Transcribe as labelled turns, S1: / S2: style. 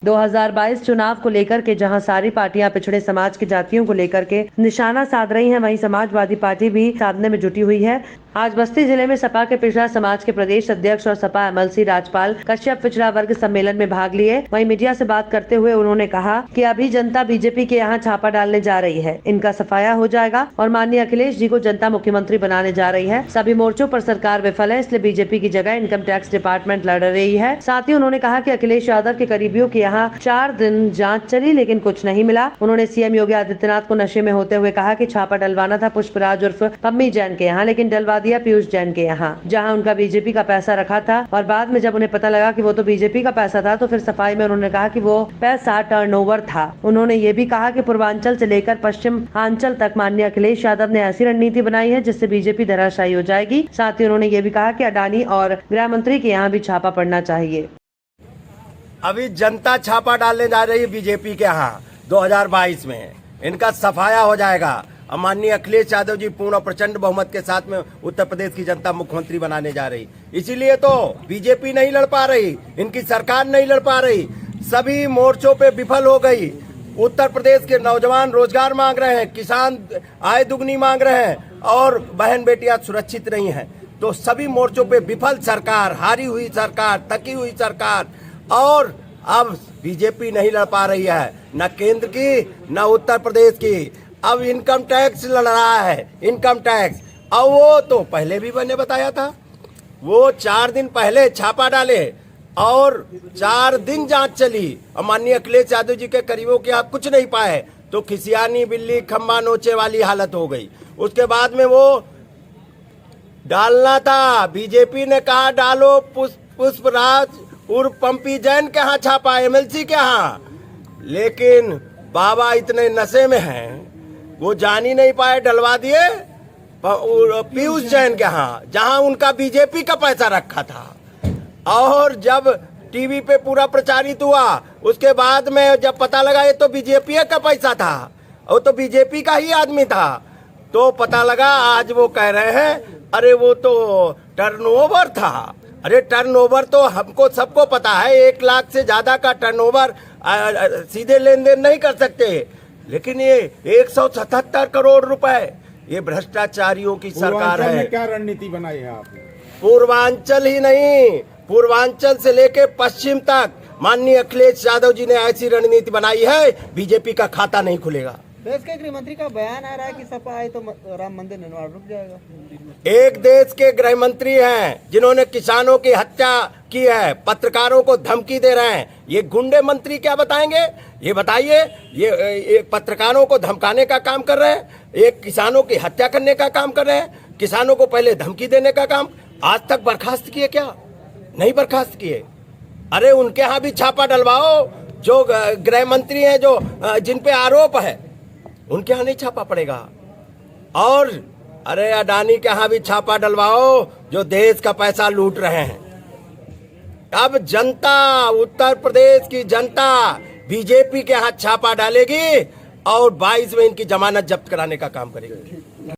S1: 2022 चुनाव को लेकर के जहां सारी पार्टियां पिछड़े समाज के जातियों को लेकर के निशाना साध रही हैं, वहीं समाजवादी पार्टी भी साधने में जुटी हुई है। आज बस्ती जिले में सपा के पिछड़ा समाज के प्रदेश अध्यक्ष और सपा एमएलसी राजपाल कश्यप पिछड़ा वर्ग सम्मेलन में भाग लिए। वहीं मीडिया से बात करते हुए उन्होंने कहा कि अभी जनता बीजेपी के यहाँ छापा डालने जा रही है, इनका सफाया हो जाएगा और माननीय अखिलेश जी को जनता मुख्यमंत्री बनाने जा रही है। सभी मोर्चों पर सरकार विफल है, इसलिए बीजेपी की जगह इनकम टैक्स डिपार्टमेंट लड़ रही है। साथ ही उन्होंने कहा कि अखिलेश यादव के करीबियों के यहाँ 4 दिन जाँच चली लेकिन कुछ नहीं मिला। उन्होंने सीएम योगी आदित्यनाथ को नशे में होते हुए कहा कि छापा डलवाना था पुष्पराज उर्फ पम्मी जैन के यहाँ, लेकिन डलवा दिया पीयूष जैन के यहाँ, जहां उनका बीजेपी का पैसा रखा था। और बाद में जब उन्हें पता लगा कि वो तो बीजेपी का पैसा था, तो फिर सफाई में उन्होंने कहा कि वो पैसा टर्नओवर था। उन्होंने ये भी कहा कि पूर्वांचल से लेकर पश्चिमांचल तक माननीय अखिलेश यादव ने ऐसी रणनीति बनाई है जिससे बीजेपी धराशायी हो जाएगी। साथ ही उन्होंने ये भी कहा कि अडानी और गृह मंत्री के यहाँ भी छापा पड़ना चाहिए।
S2: अभी जनता छापा डालने जा रही है बीजेपी के यहाँ 2022 में, इनका सफाया हो जाएगा। माननीय अखिलेश यादव जी पूर्ण और प्रचंड बहुमत के साथ में उत्तर प्रदेश की जनता मुख्यमंत्री बनाने जा रही, इसीलिए तो बीजेपी नहीं लड़ पा रही, इनकी सरकार नहीं लड़ पा रही, सभी मोर्चों पे विफल हो गई। उत्तर प्रदेश के नौजवान रोजगार मांग रहे हैं, किसान आय दुगनी मांग रहे हैं और बहन बेटियां सुरक्षित नहीं हैं। तो सभी मोर्चों पे विफल सरकार, हारी हुई सरकार, थकी हुई सरकार, और अब बीजेपी नहीं लड़ पा रही है, न केंद्र की न उत्तर प्रदेश की। अब इनकम टैक्स लड़ रहा है, इनकम टैक्स। और वो तो पहले भी मैंने बताया था, वो 4 दिन पहले छापा डाले और 4 दिन जांच चली और माननीय अखिलेश यादव जी के करीबों के यहाँ कुछ नहीं पाए, तो खिसियानी बिल्ली खम्बा नोचे वाली हालत हो गई। उसके बाद में वो डालना था, बीजेपी ने कहा डालो पुष्पराज उर्फ पम्मी जैन के यहाँ छापा, एमएलसी के यहाँ, लेकिन बाबा इतने नशे में हैं वो जान ही नहीं पाए, डलवा दिए पीयूष जैन के यहाँ, जहां उनका बीजेपी का पैसा रखा था। और जब टीवी पे पूरा प्रचारित हुआ, उसके बाद में जब पता लगा ये तो बीजेपी का पैसा था, वो तो बीजेपी का ही आदमी था, तो पता लगा आज वो कह रहे हैं अरे वो तो टर्नओवर था। अरे टर्नओवर तो हमको सबको पता है, 1 लाख से ज्यादा का टर्नओवर सीधे लेन देन नहीं कर सकते, लेकिन ये 177 करोड़ रुपए, ये भ्रष्टाचारियों की सरकार है।
S3: क्या रणनीति बनाई है आपने?
S2: पूर्वांचल ही नहीं, पूर्वांचल से लेके पश्चिम तक माननीय अखिलेश यादव जी ने ऐसी रणनीति बनाई है, बीजेपी का खाता नहीं खुलेगा।
S4: देश के गृह मंत्री का बयान आ रहा है कि सपा आए तो राम मंदिर निर्माण रुक जाएगा।
S2: एक देश के गृह मंत्री हैं जिन्होंने किसानों की हत्या की है, पत्रकारों को धमकी दे रहे हैं, ये गुंडे मंत्री क्या बताएंगे? ये बताइए, ये पत्रकारों को धमकाने का काम कर रहे हैं, एक किसानों की हत्या करने का काम कर रहे हैं, किसानों को पहले धमकी देने का काम। आज तक बर्खास्त किए क्या? नहीं बर्खास्त किए। अरे उनके यहाँ भी छापा डलवाओ, जो गृह मंत्री हैं, जो जिन पे आरोप है, उनके यहाँ नहीं छापा पड़ेगा। और अरे अडानी के यहाँ भी छापा डलवाओ, जो देश का पैसा लूट रहे हैं। अब जनता, उत्तर प्रदेश की जनता बीजेपी के यहाँ छापा डालेगी और 22 में इनकी जमानत जब्त कराने का काम करेगी।